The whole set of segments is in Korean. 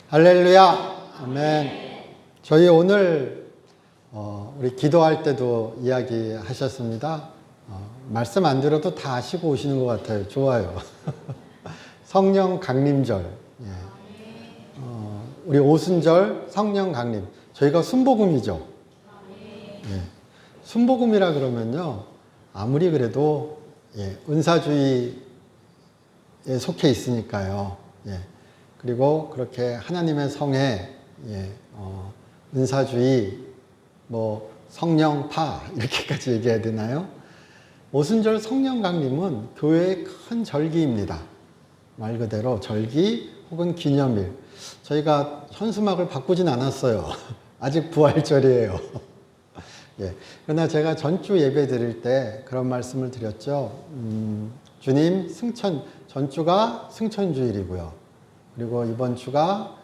할렐루야. 아멘. 저희 오늘 우리 기도할 때도 이야기하셨습니다. 말씀 안 들어도 다 아시고 오시는 것 같아요. 좋아요. 성령 강림절. 예. 우리 오순절 성령 강림. 저희가 순복음이죠. 예. 순복음이라 그러면요. 아무리 그래도 은사주의에 속해 있으니까요. 예. 그리고 그렇게 하나님의 성에 은사주의, 성령파 이렇게까지 얘기해야 되나요? 오순절 성령 강림은 교회의 큰 절기입니다. 말 그대로 절기 혹은 기념일. 저희가 현수막을 바꾸진 않았어요. 아직 부활절이에요. 예. 그러나 제가 전주 예배 드릴 때 그런 말씀을 드렸죠. 주님 전주가 승천주일이고요. 그리고 이번 주가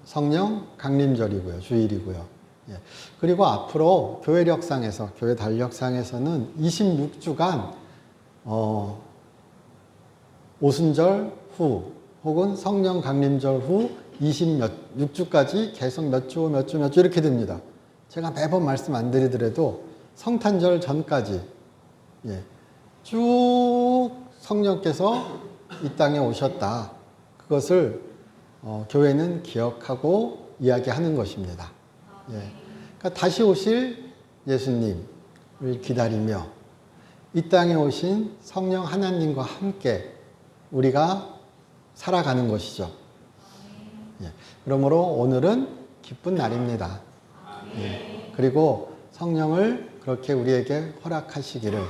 성령 강림절이고요. 주일이고요. 예. 그리고 앞으로 교회 달력상에서는 26주간 오순절 후 혹은 성령 강림절 후 26주까지 계속 몇 주 이렇게 됩니다. 제가 매번 말씀 안 드리더라도 성탄절 전까지 쭉 성령께서 이 땅에 오셨다. 그것을 교회는 기억하고 이야기하는 것입니다. 그러니까 다시 오실 예수님을 기다리며 이 땅에 오신 성령 하나님과 함께 우리가 살아가는 것이죠. 그러므로 오늘은 기쁜 날입니다. 그리고 성령을 그렇게 우리에게 허락하시기를,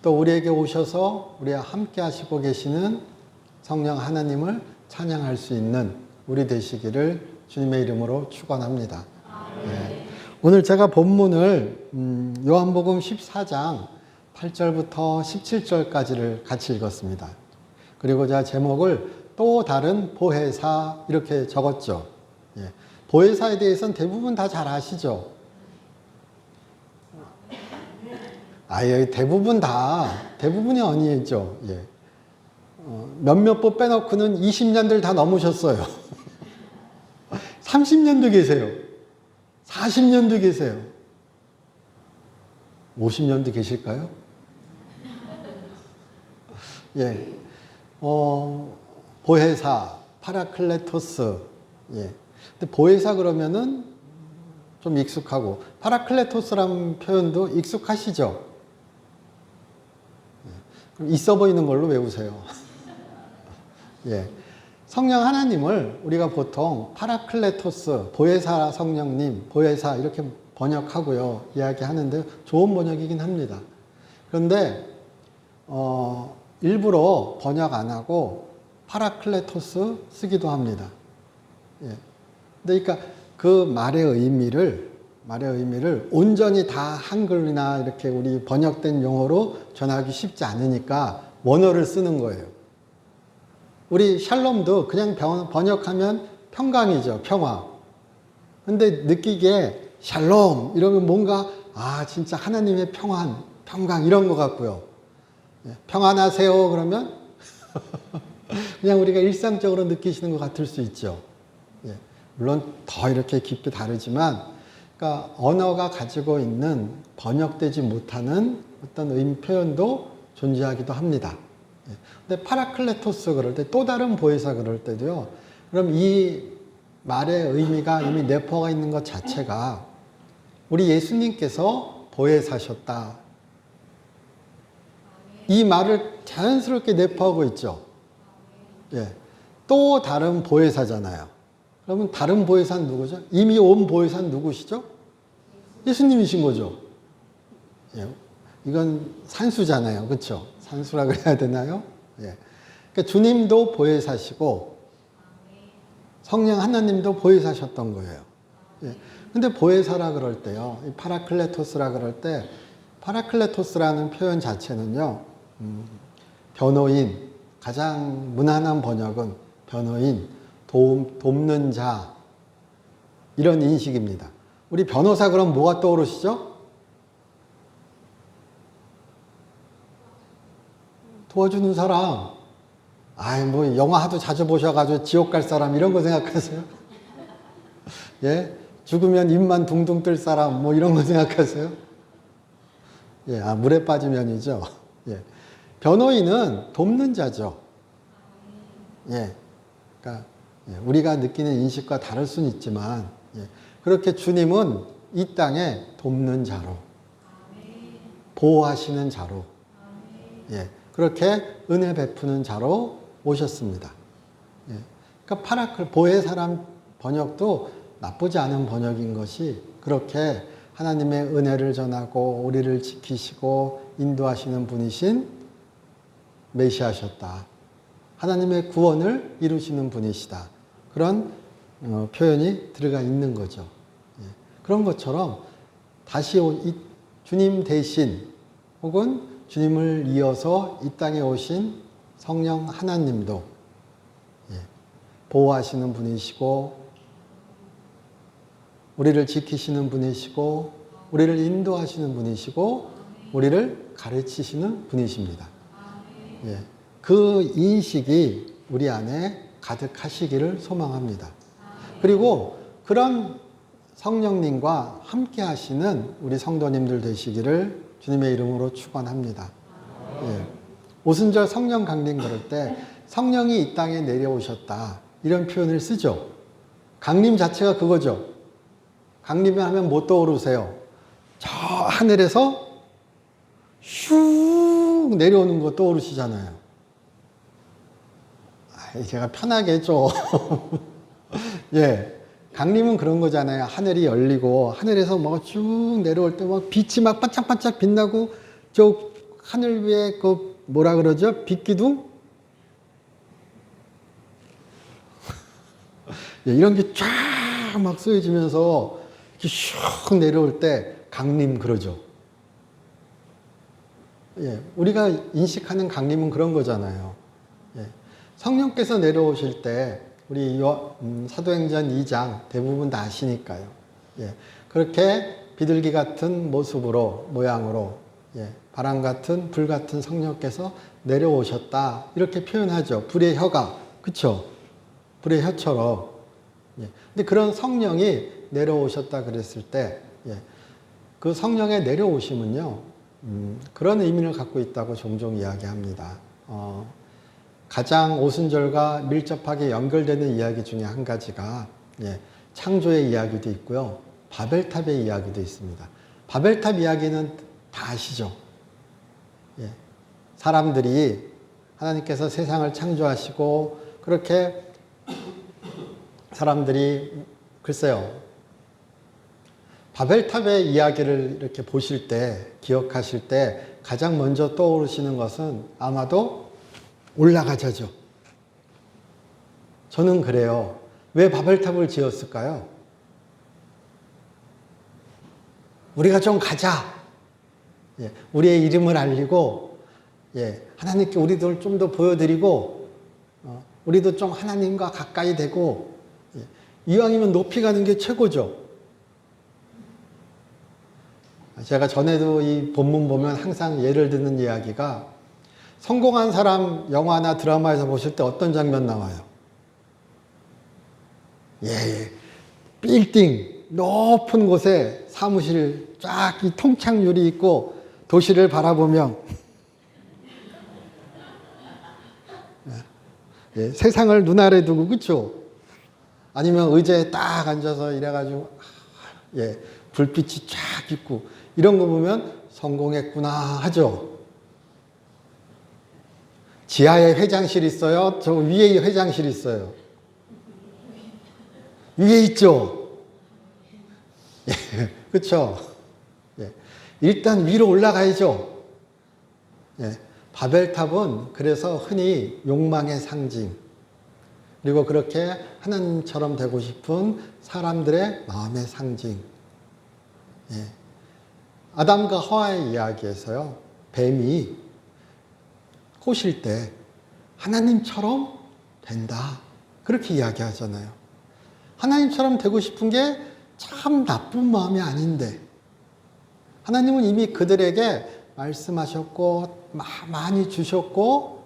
또 우리에게 오셔서 우리와 함께 하시고 계시는 성령 하나님을 찬양할 수 있는 우리 되시기를 주님의 이름으로 축원합니다. 오늘 제가 본문을 요한복음 14장 8절부터 17절까지를 같이 읽었습니다. 그리고 제가 제목을 또 다른 보혜사 이렇게 적었죠. 보혜사에 대해서는 대부분 다 잘 아시죠? 대부분이 아니죠. 몇몇 부 빼놓고는 20년들 다 넘으셨어요. 30년도 계세요. 40년도 계세요. 50년도 계실까요? 보혜사, 파라클레토스. 근데 보혜사 그러면은 좀 익숙하고, 파라클레토스라는 표현도 익숙하시죠? 그럼 있어 보이는 걸로 외우세요. 성령 하나님을 우리가 보통 파라클레토스, 보혜사 성령님, 보혜사 이렇게 번역하고요. 이야기하는데 좋은 번역이긴 합니다. 그런데 일부러 번역 안 하고 파라클레토스 쓰기도 합니다. 그러니까 그 말의 의미를 온전히 다 한글이나 이렇게 우리 번역된 용어로 전하기 쉽지 않으니까 원어를 쓰는 거예요. 우리 샬롬도 그냥 번역하면 평강이죠. 평화. 근데 느끼기에 샬롬 이러면 뭔가 진짜 하나님의 평강 이런 것 같고요. 평안하세요 그러면 그냥 우리가 일상적으로 느끼시는 것 같을 수 있죠. 물론 더 이렇게 깊이 다르지만, 그러니까 언어가 가지고 있는 번역되지 못하는 어떤 표현도 존재하기도 합니다. 근데 파라클레토스 그럴 때, 또 다른 보혜사 그럴 때도요. 그럼 이 말의 의미가 이미 내포가 있는 것 자체가 우리 예수님께서 보혜사셨다. 이 말을 자연스럽게 내포하고 있죠. 또 다른 보혜사잖아요. 그러면 다른 보혜사는 누구죠? 이미 온 보혜사는 누구시죠? 예수님이신 거죠. 이건 산수잖아요. 그렇죠? 산수라 그래야 되나요? 그러니까 주님도 보혜사시고 성령 하나님도 보혜사셨던 거예요. 근데 보혜사라 그럴 때요. 파라클레토스라 그럴 때, 파라클레토스라는 표현 자체는요. 변호인, 가장 무난한 번역은 변호인, 돕는 자, 이런 인식입니다. 우리 변호사 그럼 뭐가 떠오르시죠? 도와주는 사람. 영화 하도 자주 보셔가지고 지옥 갈 사람 이런 거 생각하세요? 예? 죽으면 입만 둥둥 뜰 사람, 뭐 이런 거 생각하세요? 예, 물에 빠지면이죠. 예. 변호인은 돕는 자죠. 예. 그러니까, 우리가 느끼는 인식과 다를 수는 있지만, 그렇게 주님은 이 땅에 돕는 자로, 보호하시는 자로, 그렇게 은혜 베푸는 자로 오셨습니다. 그러니까 파라클, 보혜 사람 번역도 나쁘지 않은 번역인 것이 그렇게 하나님의 은혜를 전하고 우리를 지키시고 인도하시는 분이신 메시아셨다. 하나님의 구원을 이루시는 분이시다. 그런 표현이 들어가 있는 거죠. 그런 것처럼 다시 주님 대신 혹은 주님을 이어서 이 땅에 오신 성령 하나님도 보호하시는 분이시고 우리를 지키시는 분이시고 우리를 인도하시는 분이시고 우리를 가르치시는 분이십니다. 그 인식이 우리 안에 가득하시기를 소망합니다. 그리고 그런 성령님과 함께 하시는 우리 성도님들 되시기를 주님의 이름으로 축원합니다. 오순절 성령 강림 그럴 때 성령이 이 땅에 내려오셨다 이런 표현을 쓰죠. 강림 자체가 그거죠. 강림을 하면 뭐 떠오르세요? 저 하늘에서 슉 내려오는 거 떠오르시잖아요. 제가 편하게 해줘. 강림은 그런 거잖아요. 하늘이 열리고 하늘에서 뭐 쭉 내려올 때 막 빛이 막 반짝반짝 빛나고 저 하늘 위에 그 뭐라 그러죠? 빛기둥? 이런 게 쫙 막 쏘여지면서 이렇게 슉 내려올 때 강림 그러죠. 우리가 인식하는 강림은 그런 거잖아요. 성령께서 내려오실 때 우리 사도행전 2장 대부분 다 아시니까요. 그렇게 비둘기 같은 모습으로 모양으로 바람 같은 불 같은 성령께서 내려오셨다 이렇게 표현하죠. 불의 혀가 그쵸? 불의 혀처럼. 근데 그런 성령이 내려오셨다 그랬을 때 그 성령의 내려오심은요 그런 의미를 갖고 있다고 종종 이야기합니다. 가장 오순절과 밀접하게 연결되는 이야기 중에 한 가지가 창조의 이야기도 있고요. 바벨탑의 이야기도 있습니다. 바벨탑 이야기는 다 아시죠? 사람들이 하나님께서 세상을 창조하시고 그렇게 사람들이 글쎄요. 바벨탑의 이야기를 이렇게 보실 때 기억하실 때 가장 먼저 떠오르시는 것은 아마도 올라가자죠. 저는 그래요. 왜 바벨탑을 지었을까요? 우리가 좀 가자. 우리의 이름을 알리고, 하나님께 우리들 좀 더 보여드리고, 우리도 좀 하나님과 가까이 되고, 이왕이면 높이 가는 게 최고죠. 제가 전에도 이 본문 보면 항상 예를 드는 이야기가 성공한 사람 영화나 드라마에서 보실 때 어떤 장면 나와요? 빌딩 높은 곳에 사무실 쫙 이 통창유리 있고 도시를 바라보며 세상을 눈아래 두고 그쵸? 아니면 의자에 딱 앉아서 이래가지고 불빛이 쫙 있고 이런 거 보면 성공했구나 하죠. 지하에 회장실 있어요? 저 위에 회장실 있어요? 위에 있죠? 그쵸? 일단 위로 올라가야죠. 바벨탑은 그래서 흔히 욕망의 상징, 그리고 그렇게 하나님처럼 되고 싶은 사람들의 마음의 상징. 아담과 하와의 이야기에서요, 뱀이 꼬실 때 하나님처럼 된다. 그렇게 이야기하잖아요. 하나님처럼 되고 싶은 게 참 나쁜 마음이 아닌데, 하나님은 이미 그들에게 말씀하셨고, 많이 주셨고,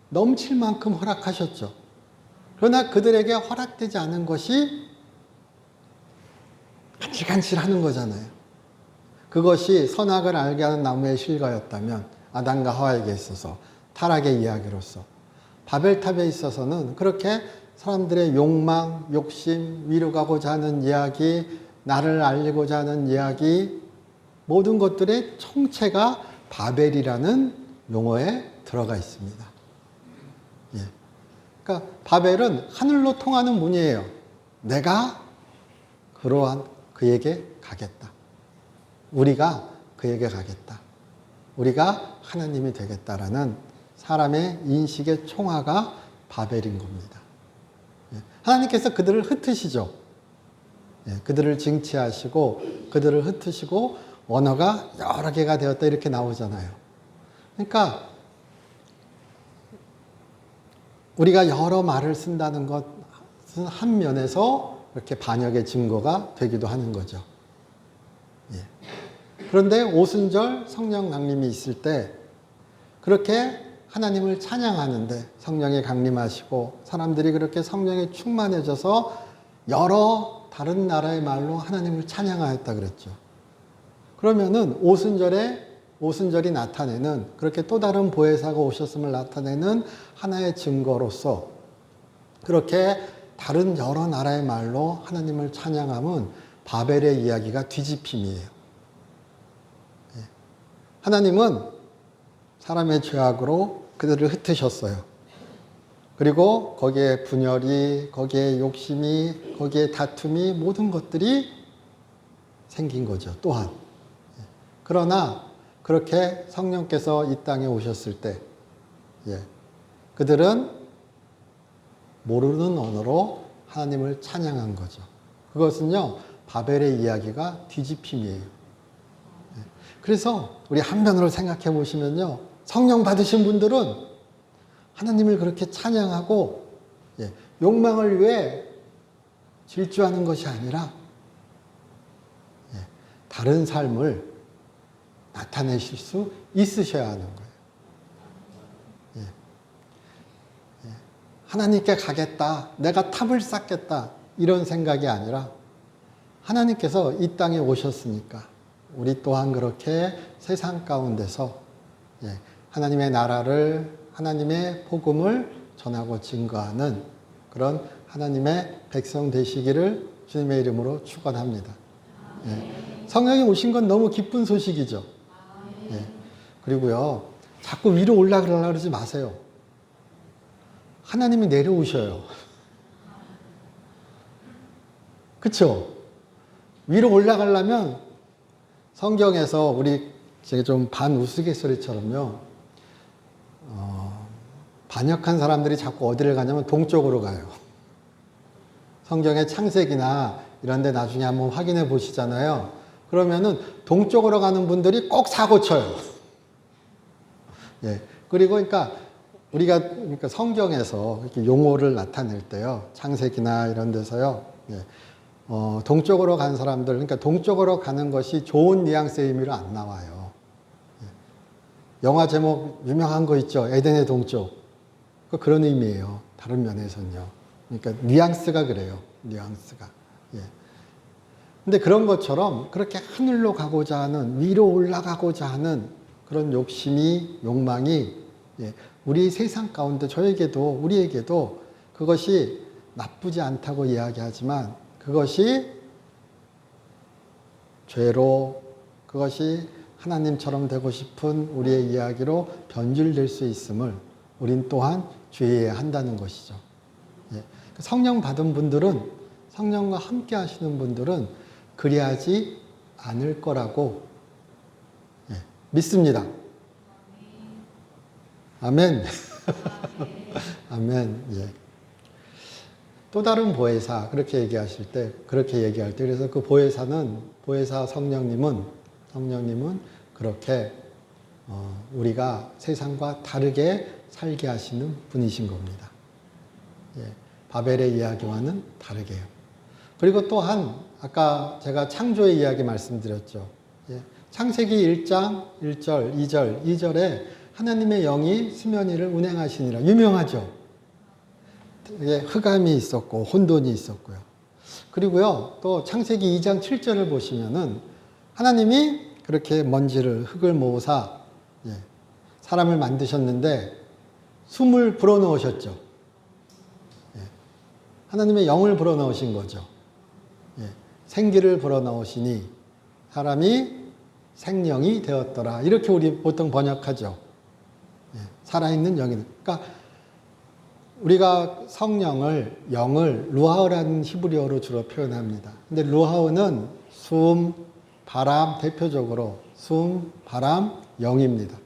넘칠 만큼 허락하셨죠. 그러나 그들에게 허락되지 않은 것이 발간칠하는 거잖아요. 그것이 선악을 알게 하는 나무의 실과였다면 아담과 하와에게 있어서 타락의 이야기로서, 바벨탑에 있어서는 그렇게 사람들의 욕망, 욕심, 위로 가고자 하는 이야기, 나를 알리고자 하는 이야기, 모든 것들의 총체가 바벨이라는 용어에 들어가 있습니다. 예. 그러니까 바벨은 하늘로 통하는 문이에요. 내가 그러한 그에게 가겠다. 우리가 그에게 가겠다. 우리가 하나님이 되겠다라는 사람의 인식의 총화가 바벨인 겁니다. 하나님께서 그들을 흩으시죠. 그들을 징치하시고 그들을 흩으시고 언어가 여러 개가 되었다 이렇게 나오잖아요. 그러니까 우리가 여러 말을 쓴다는 것은 한 면에서 이렇게 반역의 증거가 되기도 하는 거죠. 그런데 오순절 성령 강림이 있을 때 그렇게 하나님을 찬양하는데 성령이 강림하시고 사람들이 그렇게 성령에 충만해져서 여러 다른 나라의 말로 하나님을 찬양하였다 그랬죠. 그러면은 오순절이 나타내는 그렇게 또 다른 보혜사가 오셨음을 나타내는 하나의 증거로서 그렇게 다른 여러 나라의 말로 하나님을 찬양함은 바벨의 이야기가 뒤집힘이에요. 하나님은 사람의 죄악으로 그들을 흩으셨어요. 그리고 거기에 분열이, 거기에 욕심이, 거기에 다툼이 모든 것들이 생긴 거죠. 또한. 그러나 그렇게 성령께서 이 땅에 오셨을 때 그들은 모르는 언어로 하나님을 찬양한 거죠. 그것은요, 바벨의 이야기가 뒤집힘이에요. 그래서 우리 한편으로 생각해 보시면요, 성령 받으신 분들은 하나님을 그렇게 찬양하고 욕망을 위해 질주하는 것이 아니라 다른 삶을 나타내실 수 있으셔야 하는 거예요. 하나님께 가겠다, 내가 탑을 쌓겠다 이런 생각이 아니라 하나님께서 이 땅에 오셨으니까 우리 또한 그렇게 세상 가운데서 하나님의 나라를, 하나님의 복음을 전하고 증거하는 그런 하나님의 백성 되시기를 주님의 이름으로 축원합니다. 성령이 오신 건 너무 기쁜 소식이죠. 그리고요, 자꾸 위로 올라가려고 그러지 마세요. 하나님이 내려오셔요. 그렇죠? 위로 올라가려면 성경에서 우리 좀 반우스갯소리처럼요, 반역한 사람들이 자꾸 어디를 가냐면 동쪽으로 가요. 성경의 창세기나 이런 데 나중에 한번 확인해 보시잖아요. 그러면은 동쪽으로 가는 분들이 꼭 사고 쳐요. 그리고 그러니까 우리가 성경에서 이렇게 용어를 나타낼 때요, 창세기나 이런 데서요, 동쪽으로 간 사람들, 그러니까 동쪽으로 가는 것이 좋은 뉘앙스의 의미로 안 나와요. 영화 제목 유명한 거 있죠, 에덴의 동쪽. 그런 의미예요. 다른 면에서는요. 그러니까 뉘앙스가 그래요. 뉘앙스가. 근데 그런 것처럼 그렇게 하늘로 가고자 하는, 위로 올라가고자 하는 그런 욕심이, 욕망이 우리 세상 가운데 저에게도, 우리에게도 그것이 나쁘지 않다고 이야기하지만 그것이 죄로, 그것이 하나님처럼 되고 싶은 우리의 이야기로 변질될 수 있음을 우린 또한 주의해야 한다는 것이죠. 성령 받은 분들은, 성령과 함께 하시는 분들은 그리하지 않을 거라고 믿습니다. 아멘. 아멘. 또 다른 보혜사, 그렇게 얘기하실 때, 그렇게 얘기할 때, 그래서 그 보혜사 성령님은 그렇게 우리가 세상과 다르게 살게 하시는 분이신 겁니다. 바벨의 이야기와는 다르게요. 그리고 또한 아까 제가 창조의 이야기 말씀드렸죠. 창세기 1장 1절, 2절에 하나님의 영이 수면 위를 운행하시니라. 유명하죠. 흑암이 있었고 혼돈이 있었고요. 그리고요, 또 창세기 2장 7절을 보시면은 하나님이 그렇게 먼지를, 흙을 모으사 사람을 만드셨는데 숨을 불어넣으셨죠. 하나님의 영을 불어넣으신 거죠. 생기를 불어넣으시니 사람이 생명이 되었더라. 이렇게 우리 보통 번역하죠. 살아있는 영이. 그러니까 우리가 성령을, 영을 루하우라는 히브리어로 주로 표현합니다. 근데 루하우는 숨, 바람, 대표적으로 숨, 바람, 영입니다.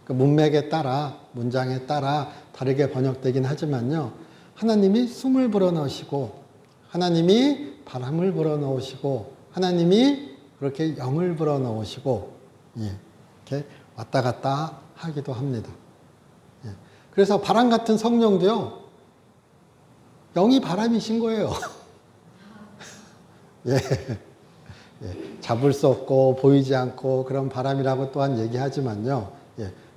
그 문맥에 따라, 문장에 따라 다르게 번역되긴 하지만요. 하나님이 숨을 불어넣으시고, 하나님이 바람을 불어넣으시고, 하나님이 그렇게 영을 불어넣으시고, 이렇게 왔다 갔다 하기도 합니다. 그래서 바람 같은 성령도요, 영이 바람이신 거예요. 잡을 수 없고 보이지 않고 그런 바람이라고 또한 얘기하지만요.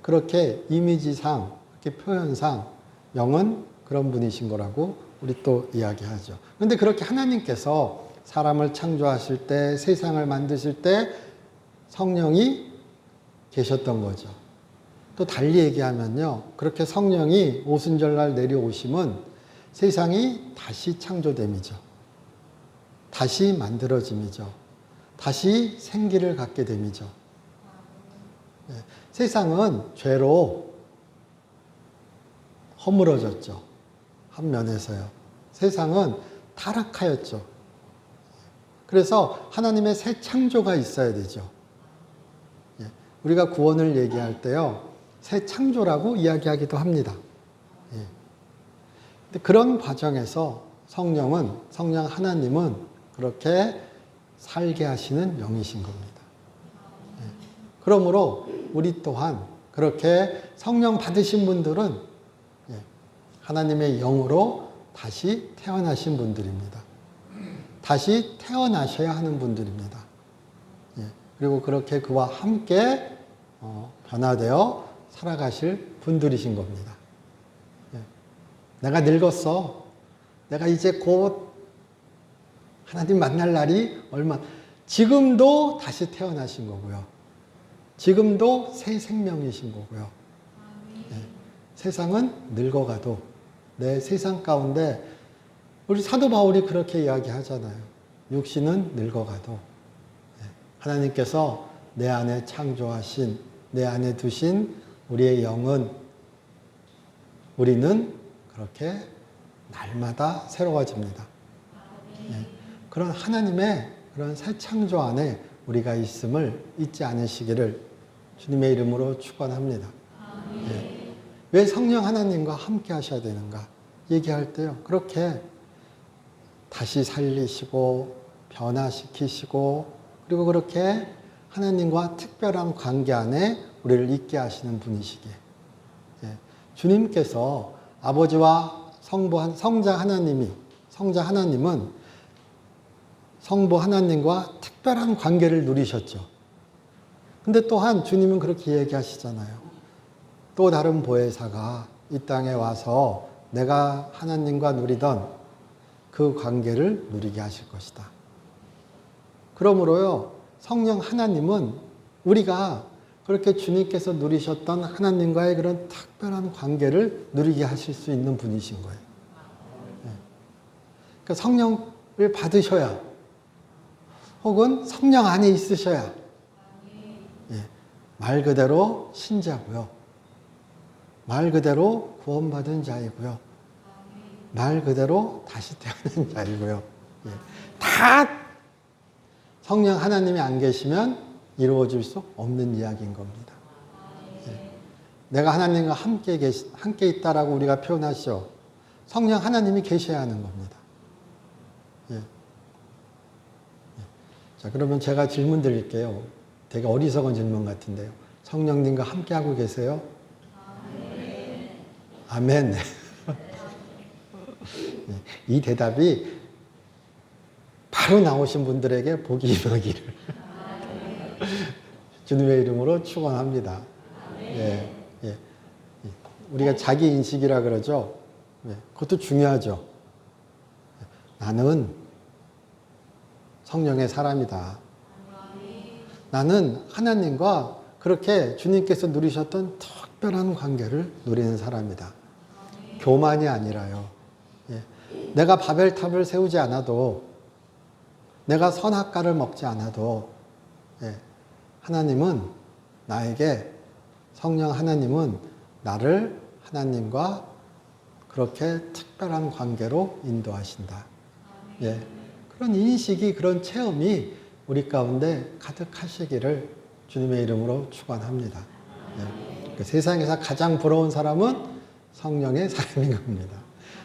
그렇게 이미지상, 그렇게 표현상 영은 그런 분이신 거라고 우리 또 이야기하죠. 그런데 그렇게 하나님께서 사람을 창조하실 때, 세상을 만드실 때 성령이 계셨던 거죠. 또 달리 얘기하면요. 그렇게 성령이 오순절날 내려오심은 세상이 다시 창조됨이죠. 다시 만들어짐이죠. 다시 생기를 갖게 됨이죠. 세상은 죄로 허물어졌죠. 한 면에서요. 세상은 타락하였죠. 그래서 하나님의 새 창조가 있어야 되죠. 우리가 구원을 얘기할 때요. 새 창조라고 이야기하기도 합니다. 근데 그런 과정에서 성령 하나님은 그렇게 살게 하시는 영이신 겁니다. 그러므로 우리 또한 그렇게 성령 받으신 분들은 하나님의 영으로 다시 태어나신 분들입니다. 다시 태어나셔야 하는 분들입니다. 그리고 그렇게 그와 함께 변화되어 살아가실 분들이신 겁니다. 내가 늙었어. 내가 이제 곧 하나님 만날 날이 지금도 다시 태어나신 거고요. 지금도 새 생명이신 거고요. 세상은 늙어가도 내 세상 가운데 우리 사도 바울이 그렇게 이야기하잖아요. 육신은 늙어가도 하나님께서 내 안에 창조하신, 내 안에 두신 우리의 영은 우리는 그렇게 날마다 새로워집니다. 그런 하나님의 그런 새 창조 안에 우리가 있음을 잊지 않으시기를 주님의 이름으로 축원합니다. 왜 성령 하나님과 함께 하셔야 되는가 얘기할 때요. 그렇게 다시 살리시고 변화시키시고 그리고 그렇게 하나님과 특별한 관계 안에 우리를 있게 하시는 분이시기에 주님께서 아버지와 성자 하나님은 성부 하나님과 특별한 관계를 누리셨죠. 근데 또한 주님은 그렇게 얘기하시잖아요. 또 다른 보혜사가 이 땅에 와서 내가 하나님과 누리던 그 관계를 누리게 하실 것이다. 그러므로요, 성령 하나님은 우리가 그렇게 주님께서 누리셨던 하나님과의 그런 특별한 관계를 누리게 하실 수 있는 분이신 거예요. 그러니까 성령을 받으셔야 혹은 성령 안에 있으셔야 말 그대로 신자고요. 말 그대로 구원받은 자이고요. 말 그대로 다시 태어난 자이고요. 다 성령 하나님이 안 계시면 이루어질 수 없는 이야기인 겁니다. 내가 하나님과 함께 있다라고 우리가 표현하시죠. 성령 하나님이 계셔야 하는 겁니다. 자, 그러면 제가 질문 드릴게요. 되게 어리석은 질문 같은데요. 성령님과 함께하고 계세요? 아멘. 이 대답이 바로 나오신 분들에게 복이 임하기를 주님의 이름으로 축원합니다. 우리가 자기 인식이라 그러죠. 그것도 중요하죠. 나는 성령의 사람이다. 나는 하나님과 그렇게 주님께서 누리셨던 특별한 관계를 누리는 사람이다. 교만이 아니라요. 예. 내가 바벨탑을 세우지 않아도, 내가 선악과를 먹지 않아도, 예. 하나님은 나에게, 성령 하나님은 나를 하나님과 그렇게 특별한 관계로 인도하신다. 예. 그런 인식이, 그런 체험이 우리 가운데 가득하시기를 주님의 이름으로 축원합니다. 예. 그 세상에서 가장 부러운 사람은 성령의 사람인 겁니다.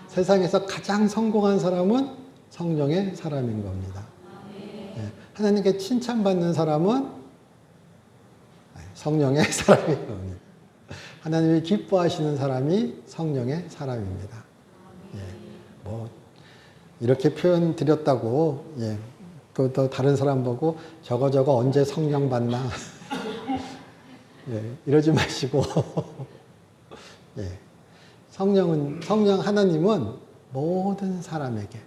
세상에서 가장 성공한 사람은 성령의 사람인 겁니다. 예. 하나님께 칭찬받는 사람은 성령의 사람인 겁니다. 하나님이 기뻐하시는 사람이 성령의 사람입니다. 예. 뭐 이렇게 표현 드렸다고, 예. 또 다른 사람 보고 저거 언제 성령 받나 예. 이러지 마시고 예. 성령 하나님은 모든 사람에게,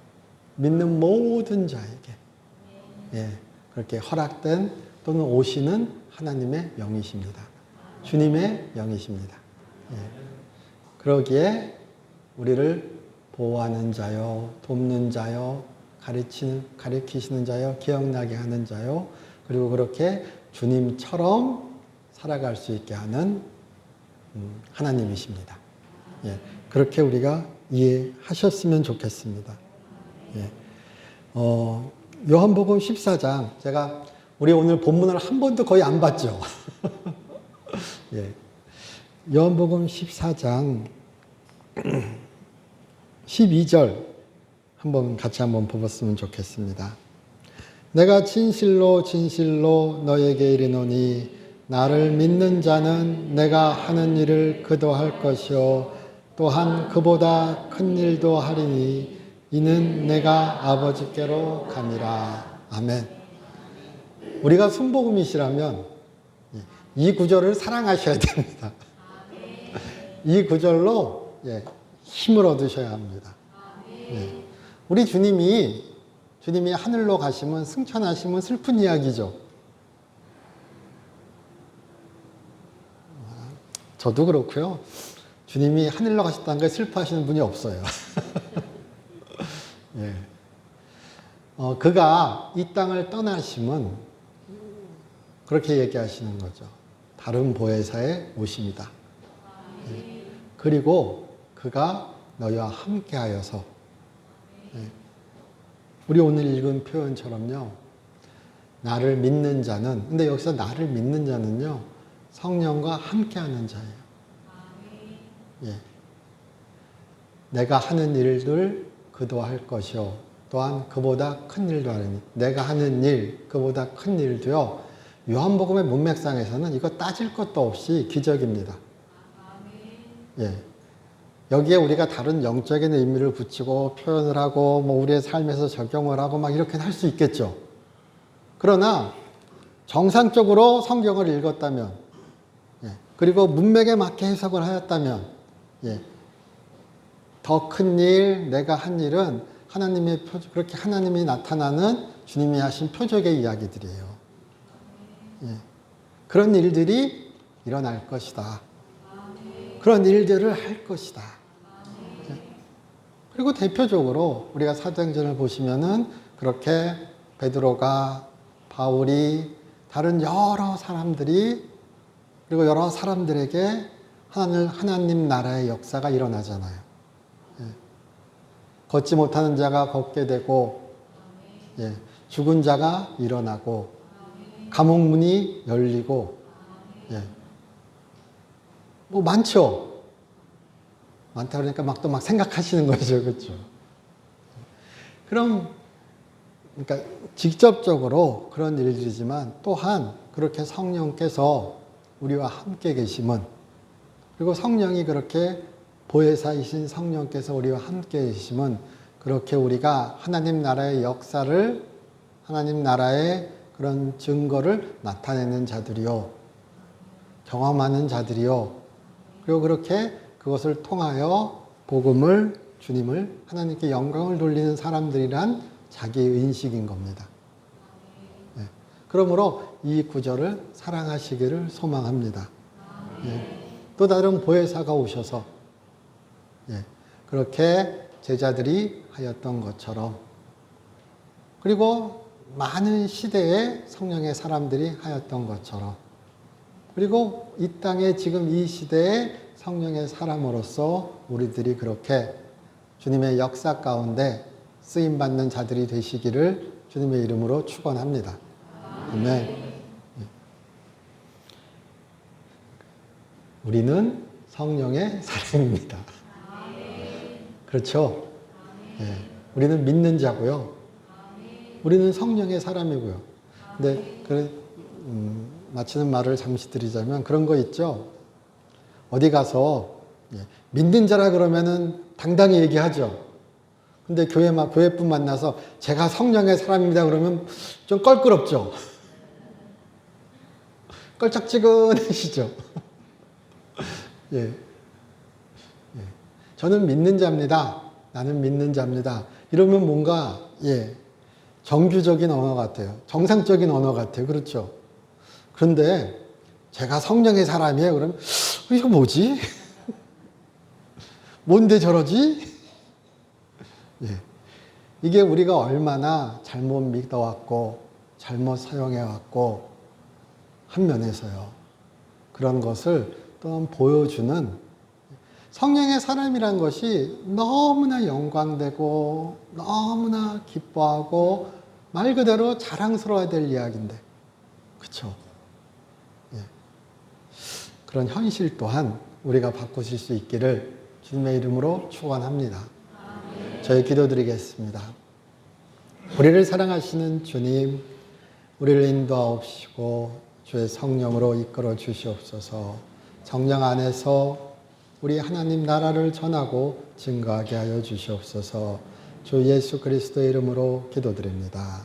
믿는 모든 자에게, 예. 그렇게 허락된 또는 오시는 하나님의 영이십니다. 주님의 영이십니다. 예. 그러기에 우리를 보호하는 자요, 돕는 자요, 가르치시는 자요, 기억나게 하는 자요, 그리고 그렇게 주님처럼 살아갈 수 있게 하는 하나님이십니다. 예. 그렇게 우리가 이해하셨으면 좋겠습니다. 예. 요한복음 14장, 우리 오늘 본문을 한 번도 거의 안 봤죠. 예. 요한복음 14장 12절 같이 한번 보았으면 좋겠습니다. 내가 진실로 진실로 너에게 이르노니 나를 믿는 자는 내가 하는 일을 그도 할 것이요 또한 그보다 큰 일도 하리니 이는 내가 아버지께로 감이라. 아멘. 우리가 순복음이시라면 이 구절을 사랑하셔야 됩니다. 이 구절로 힘을 얻으셔야 합니다. 우리 주님이 하늘로 가시면, 승천하시면 슬픈 이야기죠. 저도 그렇고요. 주님이 하늘로 가셨다는 걸 슬퍼하시는 분이 없어요. 예. 그가 이 땅을 떠나시면 그렇게 얘기하시는 거죠. 다른 보혜사의 오심이다. 예. 그리고 그가 너희와 함께 하여서, 예. 우리 오늘 읽은 표현처럼요, 나를 믿는 자는, 근데 여기서 나를 믿는 자는요, 성령과 함께 하는 자예요. 예. 내가 하는 일들 그도 할 것이요 또한 그보다 큰 일도 하리니. 내가 하는 일, 그보다 큰 일도요, 요한복음의 문맥상에서는 이거 따질 것도 없이 기적입니다. 예. 여기에 우리가 다른 영적인 의미를 붙이고 표현을 하고 뭐 우리의 삶에서 적용을 하고 막 이렇게 할 수 있겠죠. 그러나 정상적으로 성경을 읽었다면, 예. 그리고 문맥에 맞게 해석을 하였다면, 예. 더 큰 일, 내가 한 일은 하나님의 표적, 그렇게 하나님이 나타나는 주님이 하신 표적의 이야기들이에요. 예. 그런 일들이 일어날 것이다. 그런 일들을 할 것이다. 예. 그리고 대표적으로 우리가 사도행전을 보시면은 그렇게 베드로가, 바울이, 다른 여러 사람들이, 그리고 여러 사람들에게 하나님 나라의 역사가 일어나잖아요. 예. 걷지 못하는 자가 걷게 되고, 예. 죽은 자가 일어나고, 감옥 문이 열리고, 예. 뭐 많죠. 많다 그러니까 막 생각하시는 거죠, 그렇죠? 그러니까 직접적으로 그런 일들이지만 또한 그렇게 성령께서 우리와 함께 계심은, 그리고 성령이 그렇게 보혜사이신 성령께서 우리와 함께 계심은, 그렇게 우리가 하나님 나라의 역사를, 하나님 나라의 그런 증거를 나타내는 자들이요, 경험하는 자들이요, 그리고 그렇게 그것을 통하여 복음을, 주님을, 하나님께 영광을 돌리는 사람들이란 자기의 인식인 겁니다. 그러므로 이 구절을 사랑하시기를 소망합니다. 예. 또 다른 보혜사가 오셔서 예. 그렇게 제자들이 하였던 것처럼 그리고 많은 시대에 성령의 사람들이 하였던 것처럼 그리고 이 땅에 지금 이 시대에 성령의 사람으로서 우리들이 그렇게 주님의 역사 가운데 쓰임받는 자들이 되시기를 주님의 이름으로 축원합니다. 아멘. 우리는 성령의 사람입니다. 그렇죠? 예. 우리는 믿는 자고요. 우리는 성령의 사람이고요. 근데 마치는 말을 잠시 드리자면 그런 거 있죠. 어디 가서 믿는 자라 그러면은 당당히 얘기하죠. 근데 교회분 만나서 제가 성령의 사람입니다 그러면 좀 껄끄럽죠. 껄쩍지근하시죠. 예. 예. 저는 믿는 자입니다. 나는 믿는 자입니다. 이러면 뭔가 정규적인 언어 같아요. 정상적인 언어 같아요. 그렇죠? 그런데 제가 성령의 사람이에요. 그러면 이거 뭐지? 뭔데 저러지? 예. 이게 우리가 얼마나 잘못 믿어왔고 잘못 사용해왔고 한 면에서요. 그런 것을 또한 보여주는 성령의 사람이란 것이 너무나 영광되고 너무나 기뻐하고 말 그대로 자랑스러워야 될 이야기인데 그렇죠? 예. 그런 현실 또한 우리가 바꾸실 수 있기를 주님의 이름으로 축원합니다. 저희 기도드리겠습니다. 우리를 사랑하시는 주님, 우리를 인도하옵시고 주의 성령으로 이끌어 주시옵소서. 성령 안에서 우리 하나님 나라를 전하고 증거하게 하여 주시옵소서. 주 예수 그리스도의 이름으로 기도드립니다.